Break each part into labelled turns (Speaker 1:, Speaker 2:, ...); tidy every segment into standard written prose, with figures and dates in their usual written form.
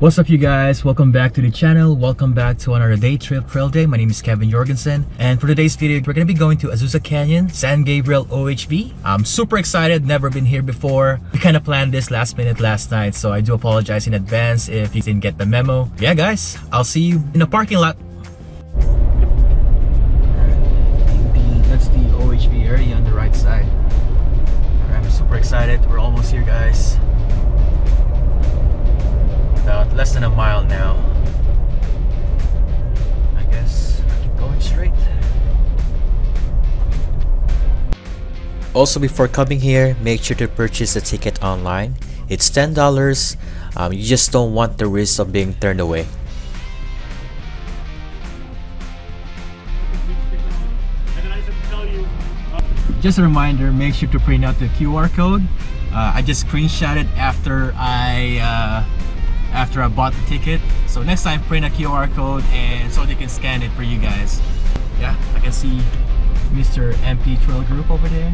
Speaker 1: What's up you guys, welcome back to the channel, welcome back to another day trip trail day. My name is Kevin Jorgensen, and for today's video we're gonna be going to Azusa Canyon, San Gabriel OHV. I'm super excited, never been here before. We kind of planned this last minute last night, so I do apologize in advance if you didn't get the memo. Yeah guys, I'll see you in the parking lot. That's the OHV area on the right side. I'm super excited, we're almost here guys. About less than a mile now. I guess I keep going straight.
Speaker 2: Also, before coming here, make sure to purchase the ticket online. It's $10. You just don't want the risk of being turned away.
Speaker 1: Just a reminder, make sure to print out the QR code. I just screenshot it after I bought the ticket, so next time print a QR code and so they can scan it for you guys. Yeah, I can see Mr. MP Trail Group over there.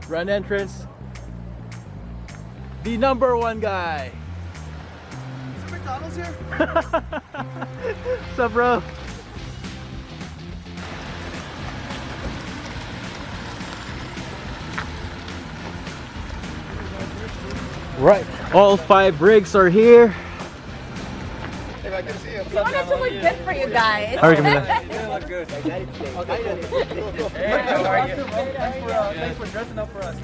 Speaker 1: Run entrance. The #1 guy.
Speaker 3: McDonald's here?
Speaker 1: What's up, bro? Right, all 5 rigs are here.
Speaker 3: If I can see him.
Speaker 4: We want it to look good for you guys.
Speaker 1: Alright, Camila.
Speaker 3: You look good. Hey, how are you? Thanks for dressing up for us.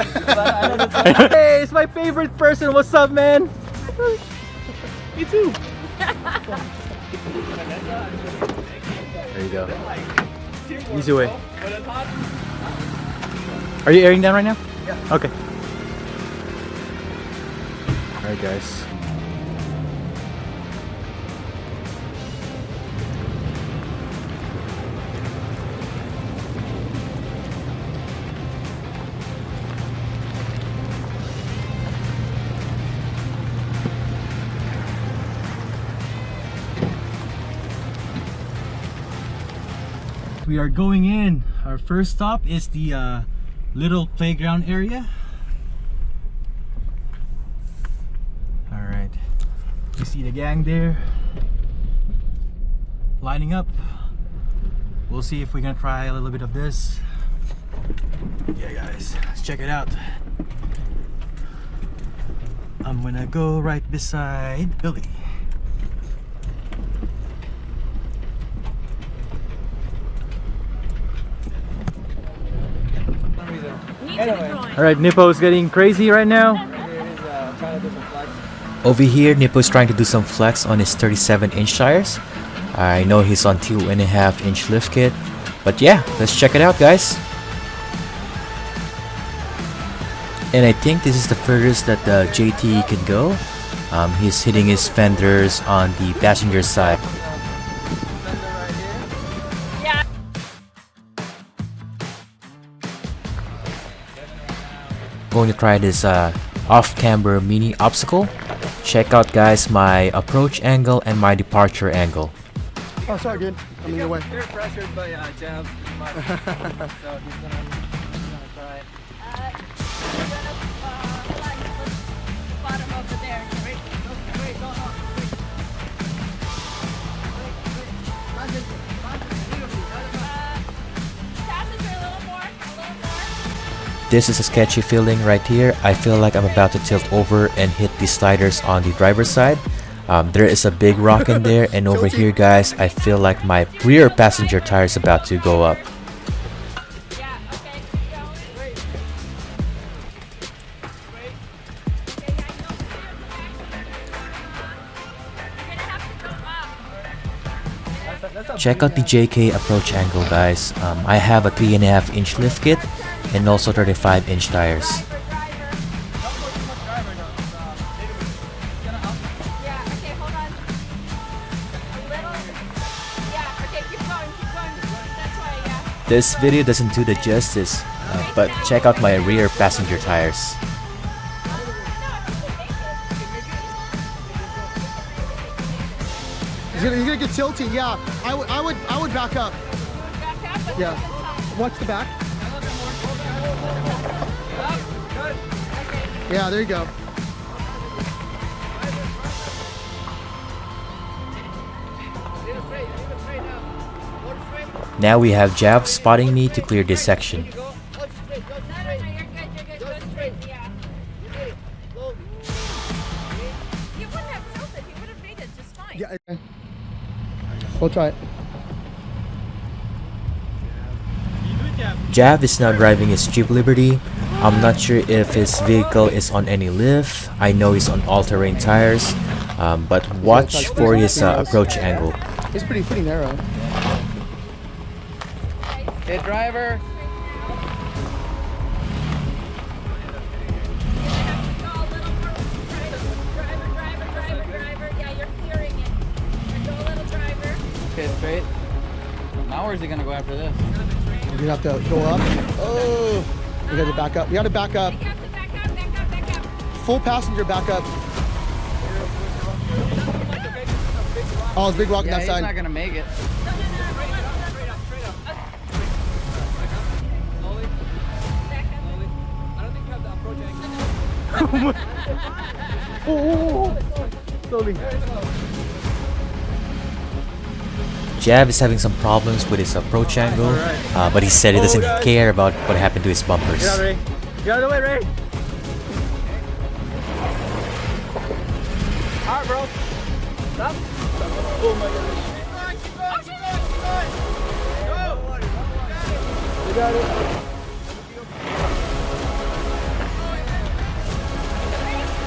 Speaker 1: Hey, it's my favorite person. What's up, man? Me too. There you go. Easy way. Are you airing down right now? Yeah. Okay. Alright guys. We are going in. Our first stop is the little playground area. All right, you see the gang there lining up. We'll see if we can try a little bit of this. Yeah guys, let's check it out. I'm gonna go right beside Billy. Alright, Nipoj is getting crazy right now.
Speaker 2: Over here, Nipoj is trying to do some flex on his 37-inch tires. I know he's on 2.5-inch lift kit, but yeah, let's check it out guys. And I think this is the furthest that the JT can go. He's hitting his fenders on the passenger side. Going to try this off-camber mini obstacle. Check out guys my approach angle and my departure angle.
Speaker 3: Oh, sorry, good. I'm in your way.
Speaker 5: You're pressured by jabs too much, so he's gonna try.
Speaker 4: Bottom over there.
Speaker 5: Wait, no.
Speaker 4: Passenger a little more.
Speaker 2: This is a sketchy feeling right here. I feel like I'm about to tilt over and hit the sliders on the driver's side. There is a big rock in there, and over here guys, I feel like my rear passenger tire is about to go up.
Speaker 4: Yeah, okay, keep going.
Speaker 2: Check out the JK approach angle guys. I have a 3.5-inch lift kit and also 35-inch tires.
Speaker 4: Yeah, okay, hold on. A little. Yeah, okay, keep going. That's why, yeah.
Speaker 2: This video doesn't do the justice, but check out my rear passenger tires.
Speaker 3: He's gonna get tilty. Yeah, I would back up.
Speaker 4: Back up.
Speaker 3: Yeah. Watch the back. Yeah, there you go.
Speaker 2: Now we have Jav spotting me to clear this section.
Speaker 4: No, you're good. Go straight. Yeah. He wouldn't have tilted. He would have made it just fine.
Speaker 3: Yeah. We'll try it.
Speaker 2: Jav is now driving his Jeep Liberty. I'm not sure if his vehicle is on any lift. I know he's on all-terrain tires, but watch for his approach angle.
Speaker 3: It's pretty narrow.
Speaker 5: Hey, driver.
Speaker 4: Driver. Yeah, you're clearing it. Go a little driver.
Speaker 5: Okay, straight. Now where's he gonna go after this?
Speaker 3: You have to go up. Oh, you got to back up. You got to back up.
Speaker 4: You have to back up.
Speaker 3: Full passenger back up. Oh, it's a big rock on
Speaker 5: Yeah,
Speaker 3: that
Speaker 5: he's
Speaker 3: side.
Speaker 5: not gonna make it.
Speaker 3: Oh, slowly.
Speaker 2: Jav is having some problems with his approach angle, but he said he doesn't care about what happened to his bumpers.
Speaker 3: Get out, Ray. Get out of the way, Ray.
Speaker 5: Alright, bro. Stop.
Speaker 3: Oh my goodness. You got it.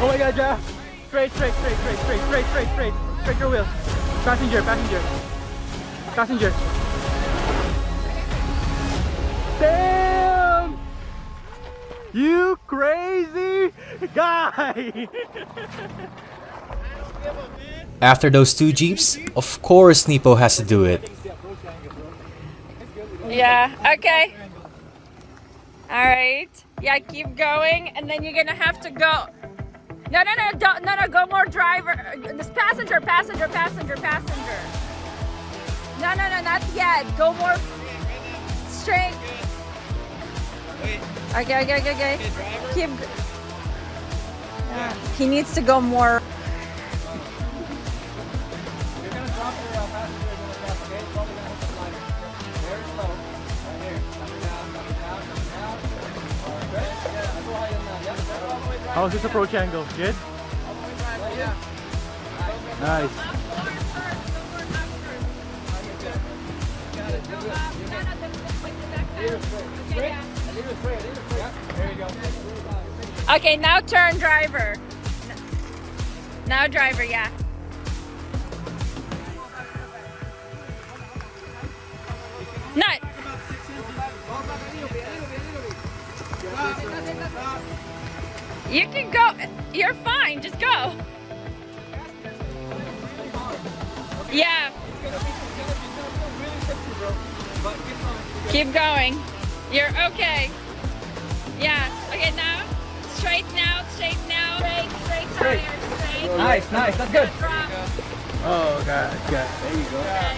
Speaker 3: Oh my God, Jeff. Straight your wheels. Passenger. Damn! You crazy guy!
Speaker 2: After those two Jeeps, of course Nipoj has to do it.
Speaker 4: Yeah, okay. Alright. Yeah, keep going, and then you're gonna have to go. No, go more driver. This passenger. No, not yet. Go more straight. Okay. Keep. Yeah. He needs to go more.
Speaker 5: You're gonna drop your passenger in the back, okay? It's probably gonna hit the slider. Very slow. Right here. Coming down. Alright, good. Yeah, go high in now. Yep, go all the way drive.
Speaker 3: How's this approach angle? Good?
Speaker 5: All the way drive, yeah.
Speaker 3: Nice.
Speaker 4: Okay, now turn driver. Now driver, yeah. Not. You can go. You're fine. Just go. Yeah. Keep going. You're okay. Yeah. Okay, now. Straight now. Straight tire. Straight.
Speaker 5: Nice, that's good.
Speaker 4: Drop.
Speaker 3: Oh, God. There you go.
Speaker 4: Okay.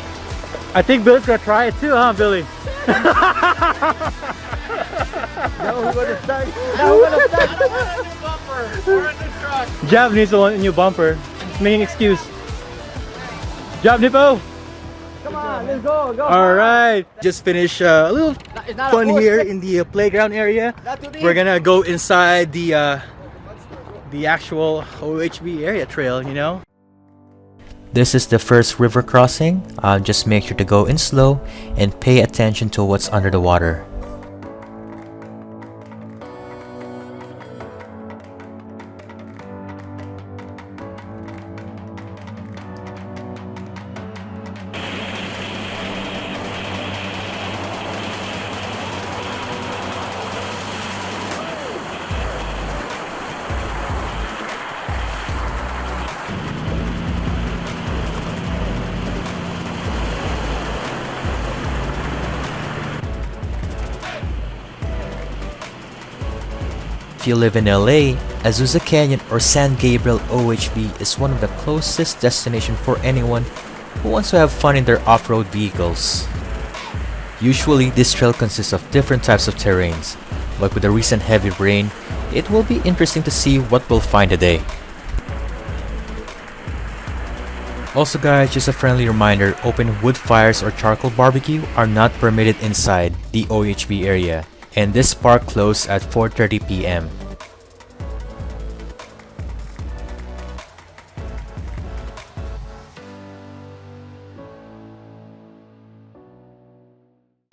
Speaker 3: I think Billy's gonna try it too, huh, Billy?
Speaker 5: Now we're gonna start. We're in the truck.
Speaker 3: Jav needs a new bumper. Main excuse. Jav, Nipoj.
Speaker 5: Come on, let's go.
Speaker 3: All right. Just finished a little fun here in the playground area. We're gonna go inside the actual OHV area trail, you know.
Speaker 2: This is the first river crossing. Just make sure to go in slow and pay attention to what's under the water. If you live in LA, Azusa Canyon or San Gabriel OHV is one of the closest destinations for anyone who wants to have fun in their off-road vehicles. Usually, this trail consists of different types of terrains, but with the recent heavy rain, it will be interesting to see what we'll find today. Also guys, just a friendly reminder, open wood fires or charcoal barbecue are not permitted inside the OHV area, and this park closed at 4:30 p.m.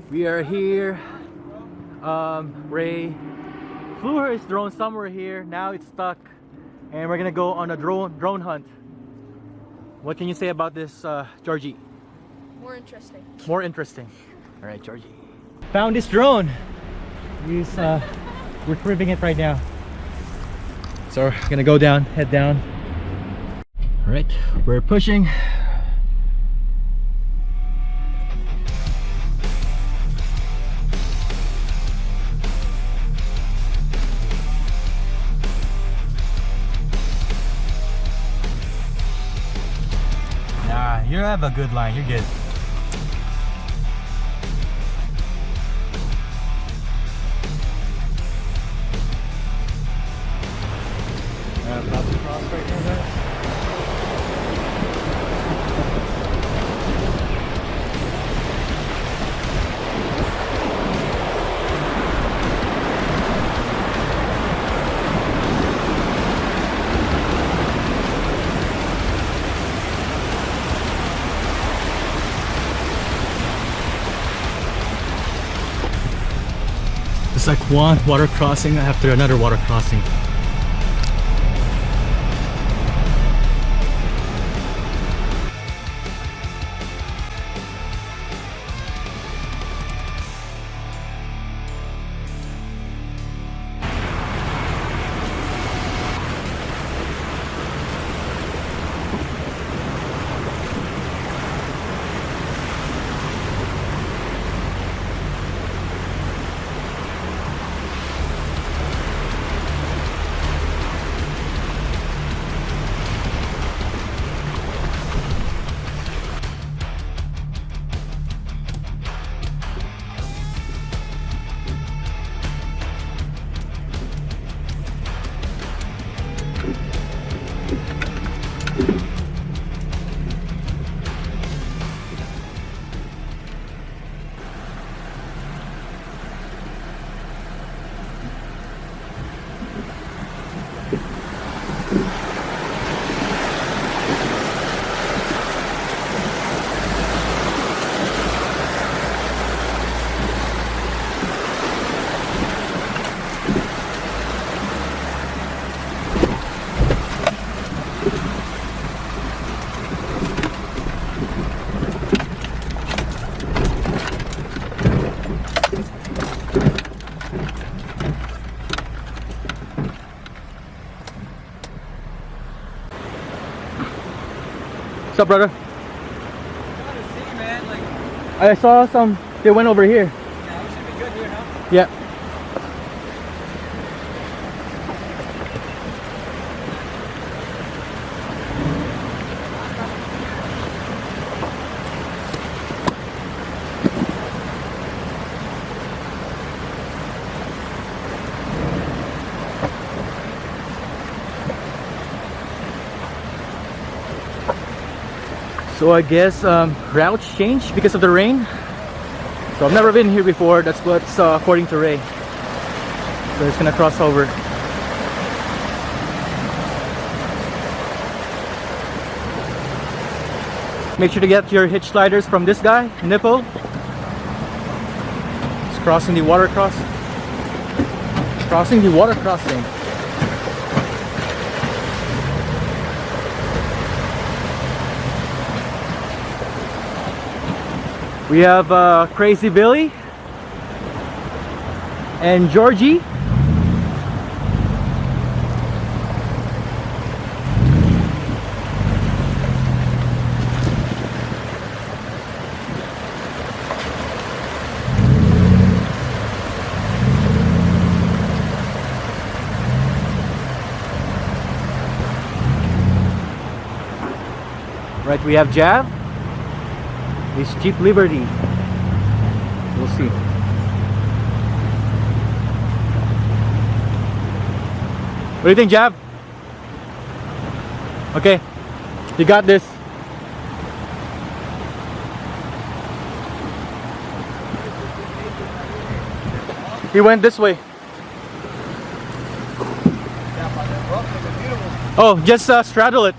Speaker 3: We are here. Ray flew his drone somewhere here. Now it's stuck, and we're gonna go on a drone hunt. What can you say about this, Georgie?
Speaker 4: More interesting.
Speaker 3: More interesting. All right, Georgie. Found this drone. He's retrieving it right now. So we're gonna go down, head down. All right, we're pushing. You have a good line, you're good. It's like one water crossing after another water crossing. What's up, brother? I saw some, they went over here.
Speaker 5: Yeah, we should be good here, huh?
Speaker 3: Yeah. So I guess routes changed because of the rain. So I've never been here before. That's what's according to Ray. So it's gonna cross over. Make sure to get your hitch sliders from this guy, Nipoj. It's crossing the water crossing. Crossing the water crossing. We have Crazy Billy and Georgie. Right, we have Jab. This Jeep Liberty. We'll see. What do you think, Jab? Okay, you got this. He went this way. Oh, just straddle it.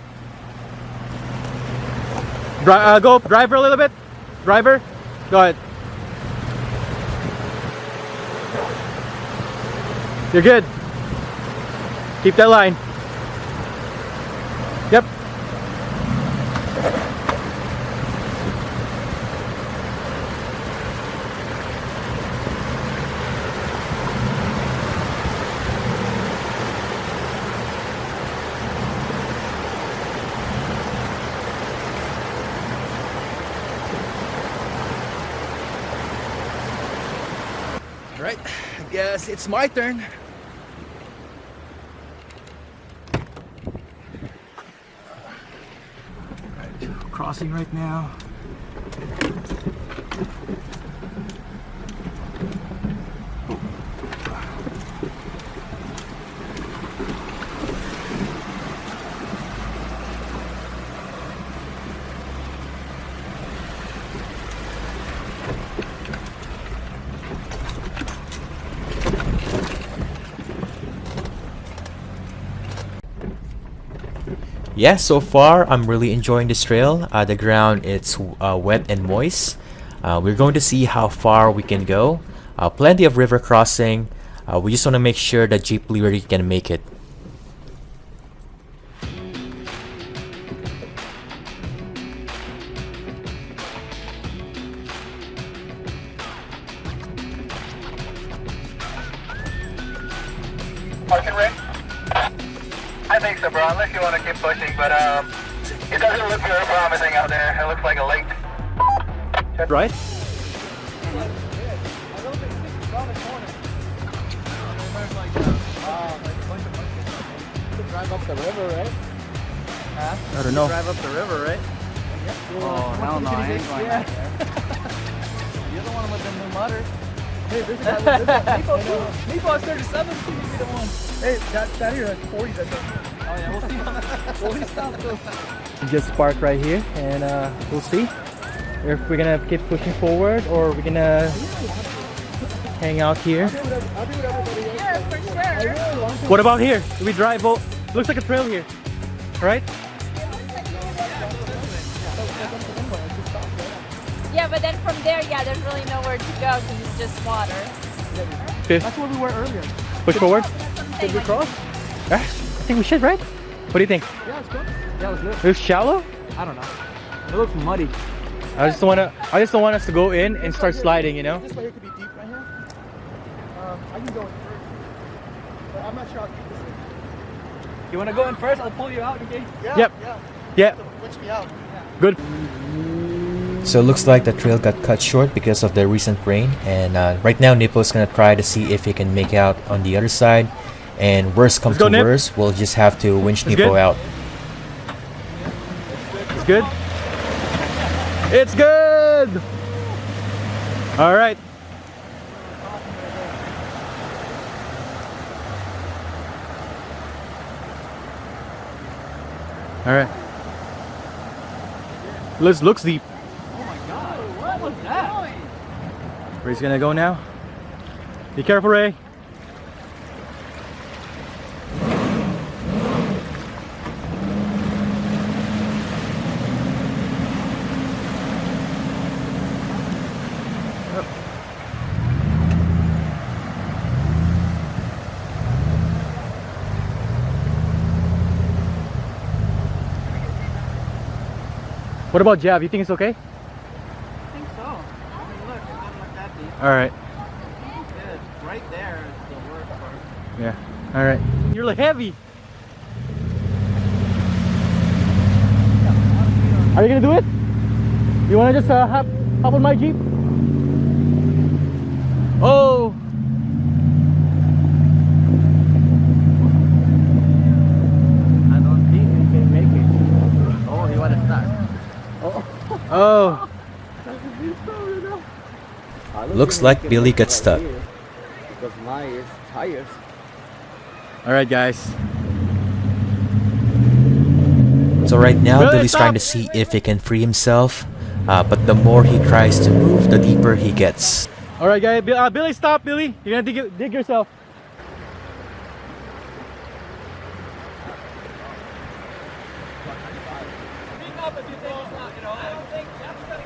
Speaker 3: Go driver a little bit. Driver, go ahead. You're good. Keep that line. Yep.
Speaker 1: Alright, I guess it's my turn. Crossing right now.
Speaker 2: Yeah, so far I'm really enjoying this trail. The ground it's wet and moist. We're going to see how far we can go. Plenty of river crossing. We just want to make sure that Jeep Liberty can make it.
Speaker 5: Parking ring? I think so, bro, unless you want to keep pushing, but it doesn't look very promising out there. It looks like a lake.
Speaker 3: Right?
Speaker 5: Drive up the river, right? Huh?
Speaker 3: I don't know.
Speaker 5: Drive up the river, right? Oh, hell no, I ain't going out there. You're the one with the new mudders. Hey, this is Nipoj 37 seems to be the one. Hey, that here has 40, that's it. Oh yeah, we'll see. 40 sounds good.
Speaker 3: Just park right here, and we'll see if we're gonna keep pushing forward or we're gonna hang out here.
Speaker 4: Yeah, for sure.
Speaker 3: What about here? Do we drive? Oh, looks like a trail here, right?
Speaker 4: Yeah, but then from there, yeah, there's really nowhere to go because it's just water.
Speaker 3: Okay.
Speaker 5: That's where we were earlier.
Speaker 3: Push forward.
Speaker 5: Did we cross?
Speaker 3: I think we should, right? What do you think?
Speaker 5: Yeah, it's good. Yeah, it was good.
Speaker 3: It's shallow.
Speaker 5: I don't know. It looks muddy.
Speaker 3: I just don't want us to go in and start sliding, you know?
Speaker 5: This way here could be deep right here. I can go in first. But I'm not sure how deep this is. You want to go in first? I'll pull you out, okay? Yeah.
Speaker 3: Yep. Yeah.
Speaker 5: Switch me out.
Speaker 3: Good.
Speaker 2: So it looks like the trail got cut short because of the recent rain, and right now Nipoj's gonna try to see if he can make out on the other side, and worst comes to
Speaker 3: Nip.
Speaker 2: worst, we'll just have to winch
Speaker 3: It's
Speaker 2: Nipoj
Speaker 3: good.
Speaker 2: out.
Speaker 3: It's good. It's good. All right. All right. Looks deep.
Speaker 5: What was that?
Speaker 3: Ray's gonna go now. Be careful, Ray. What about Jab? You think it's okay?
Speaker 5: I think so. I mean, look, it doesn't look that deep.
Speaker 3: All right.
Speaker 5: Yeah, right there is the worst part.
Speaker 3: Yeah. All right. You're like heavy. Are you gonna do it? You wanna just hop on my Jeep? Oh.
Speaker 5: I don't think we can make it. Oh, you want to start?
Speaker 3: Oh.
Speaker 2: Looks like Billy got stuck.
Speaker 5: Because mine is tires.
Speaker 3: Alright guys.
Speaker 2: So right now,
Speaker 3: Billy,
Speaker 2: Billy's
Speaker 3: stop!
Speaker 2: trying to see if he can free himself. But the more he tries to move, the deeper he gets.
Speaker 3: Alright guys, Billy, stop, Billy. You're gonna dig yourself.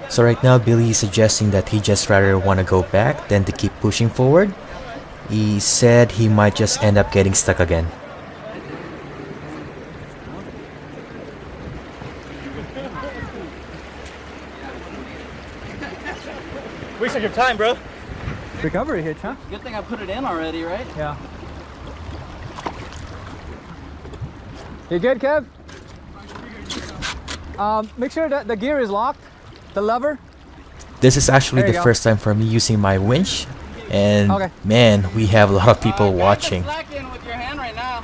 Speaker 2: So right now, Billy is suggesting that he just rather want to go back than to keep pushing forward. He said he might just end up getting stuck again.
Speaker 3: Wasting your time, bro.
Speaker 5: Recovery hitch, huh?
Speaker 6: Good thing I put it in already, right?
Speaker 5: Yeah. You good, Kev? Make sure that the gear is locked. The lever.
Speaker 2: This is actually
Speaker 5: There you
Speaker 2: the
Speaker 5: go.
Speaker 2: first time for me using my winch. And
Speaker 5: Okay.
Speaker 2: man, we have a lot of people watching.
Speaker 6: Slack in with your hand right now.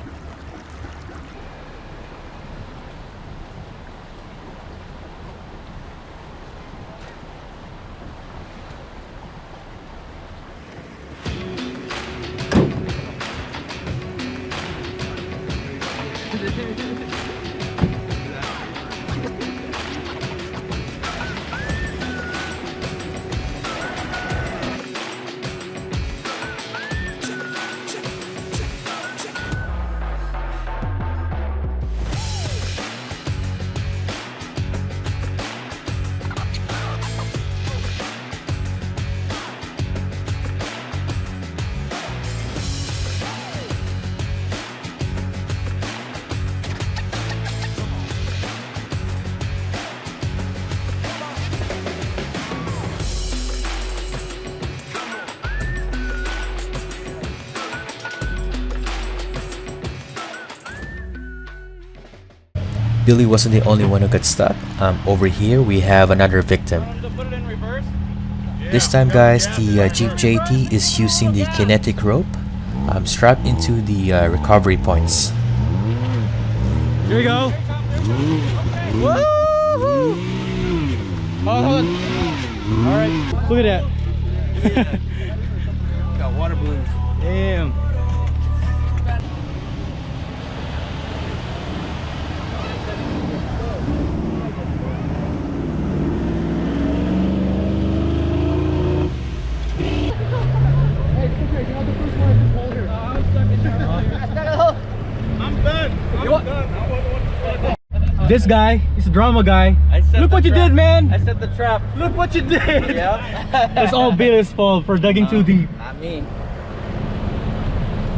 Speaker 2: Billy wasn't the only one who got stuck. Over here, we have another victim.
Speaker 3: Put it in reverse.
Speaker 2: This time, guys, the Jeep JT is using the kinetic rope strapped into the recovery points.
Speaker 3: Here we go. Woo! Hold on. Alright. Look at that.
Speaker 6: Got water balloons.
Speaker 3: Damn. This guy is a drama guy. Look what you did, man!
Speaker 6: I set the trap.
Speaker 3: Look what you did!
Speaker 6: Yeah.
Speaker 3: It's all Billy's fault for digging too deep.
Speaker 6: Not me.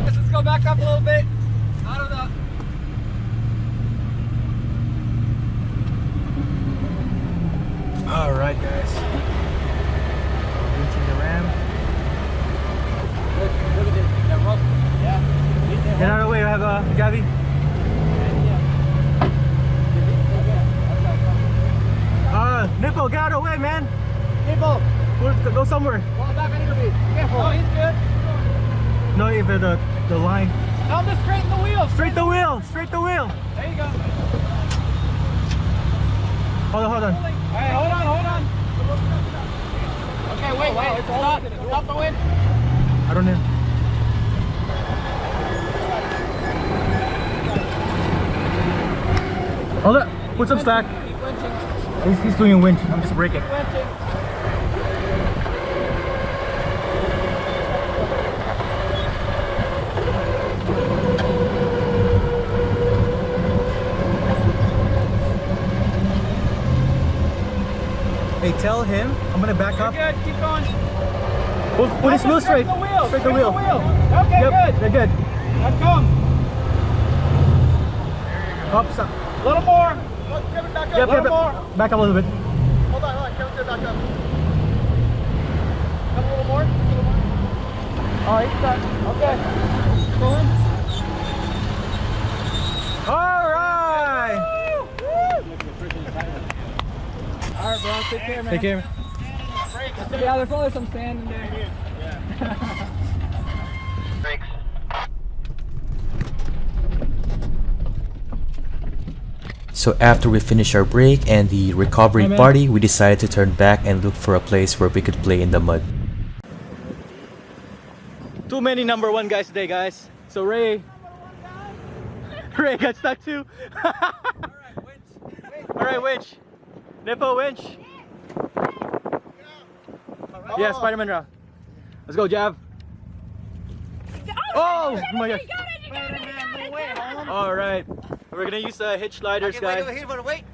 Speaker 6: Let's go back up a little bit. Out of the.
Speaker 3: Alright, guys. Reaching the ram.
Speaker 6: Look at this. That rope. Yeah.
Speaker 3: Get out of the way, I have a Gabby. Nipoj, get out of the way, man! Nipoj! Go somewhere.
Speaker 6: Well, back I need to be. Careful. Oh, he's good.
Speaker 3: No, even the line.
Speaker 6: Now just straighten the wheel.
Speaker 3: Straight the wheel! Straight the wheel!
Speaker 6: There you go.
Speaker 3: Hold on.
Speaker 6: Alright, hold on. Okay, wait. Stop the wind.
Speaker 3: I don't know. Hold up! Put some slack.
Speaker 6: Keep winching.
Speaker 3: He's doing a winch. I'm just braking.
Speaker 6: Winching.
Speaker 3: Hey, tell him I'm gonna back up.
Speaker 6: Good, keep going.
Speaker 3: Put his wheel straight.
Speaker 6: The wheel.
Speaker 3: Straight the wheel.
Speaker 6: Okay,
Speaker 3: Yep,
Speaker 6: good.
Speaker 3: they're good.
Speaker 6: Let's come.
Speaker 3: Up, stop.
Speaker 6: A little more. Kevin, back up.
Speaker 3: Yep,
Speaker 6: A little
Speaker 3: yep.
Speaker 6: more.
Speaker 3: Back up a little bit.
Speaker 6: Hold on. Kevin, back up. Come a little more. Alright, start. Okay. Going.
Speaker 3: Alright!
Speaker 6: Alright, bro. Take care, man.
Speaker 3: Take care.
Speaker 6: Yeah, there's probably some sand in there.
Speaker 2: So after we finished our break and the recovery
Speaker 3: Hey, man.
Speaker 2: party, we decided to turn back and look for a place where we could play in the mud.
Speaker 3: many number one guys today, guys. So Ray got stuck too. Alright, winch. Nipoj winch. Yeah, Spider-Man route. Let's go, Jav. Oh my gosh. Alright. We're gonna use hitch sliders, guys.
Speaker 5: Wait.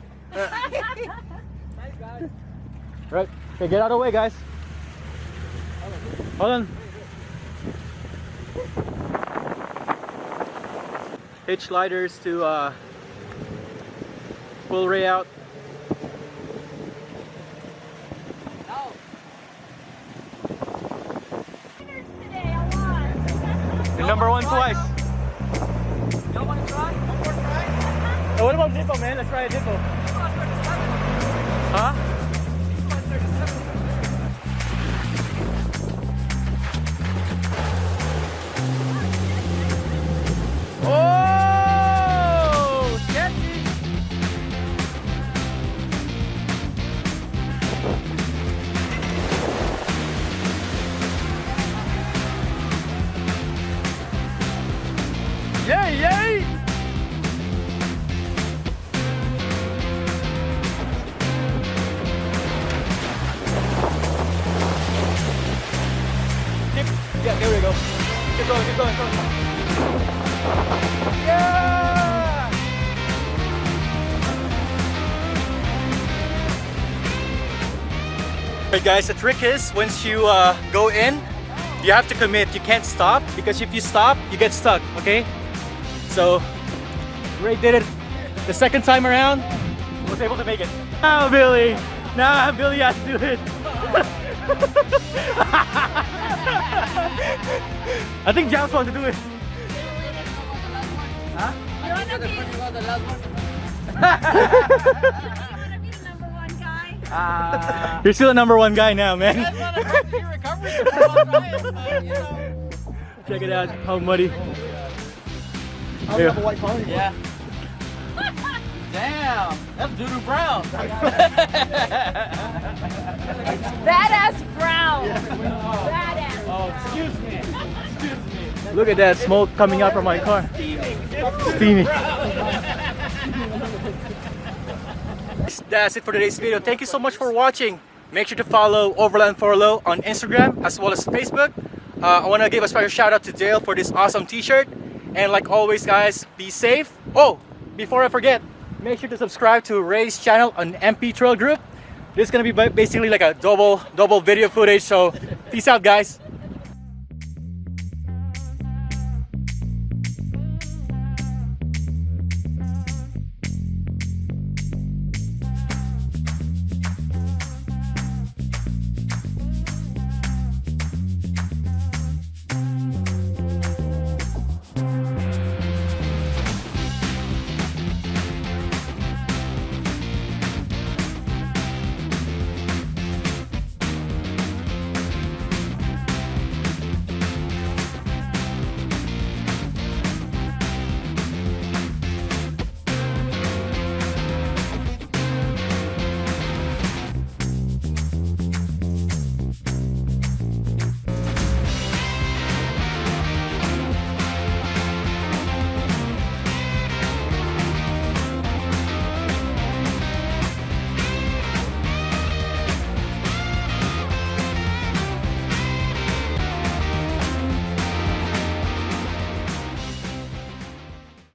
Speaker 3: Right. Okay, get out of the way, guys. Hold on. Hitch sliders to pull Ray out. You're number one twice.
Speaker 5: Y'all want to try? One more try?
Speaker 3: Oh, what about Nipoj, man? Let's try a Nipoj. Huh? Oh, sketchy. Yay, yay! Yeah, there we go. Keep going, keep going, keep going. Yeah! Alright guys, the trick is once you go in, you have to commit. You can't stop because if you stop, you get stuck, okay? So, Ray did it the second time around, was able to make it. Now Billy! Now Billy has to do it! I think James wants to do it. Huh?
Speaker 4: You wanna be the number one guy?
Speaker 3: You're still a number one guy now, man.
Speaker 6: That's not a perfect recovery for a long time, but, you know.
Speaker 3: Check it out, how muddy.
Speaker 5: I have a white pony.
Speaker 6: Yeah. Damn, that's doo-doo brown.
Speaker 4: Badass brown. Badass.
Speaker 6: Oh, excuse me.
Speaker 3: Look at that smoke coming out from my car. Steamy. That's it for today's video. Thank you so much for watching. Make sure to follow Overland 4Low on Instagram as well as Facebook. I want to give a special shout out to Dale for this awesome t-shirt. And like always guys, be safe. Oh, before I forget, make sure to subscribe to Ray's channel on MP Trail Group. This is going to be basically like a double video footage. So peace out guys.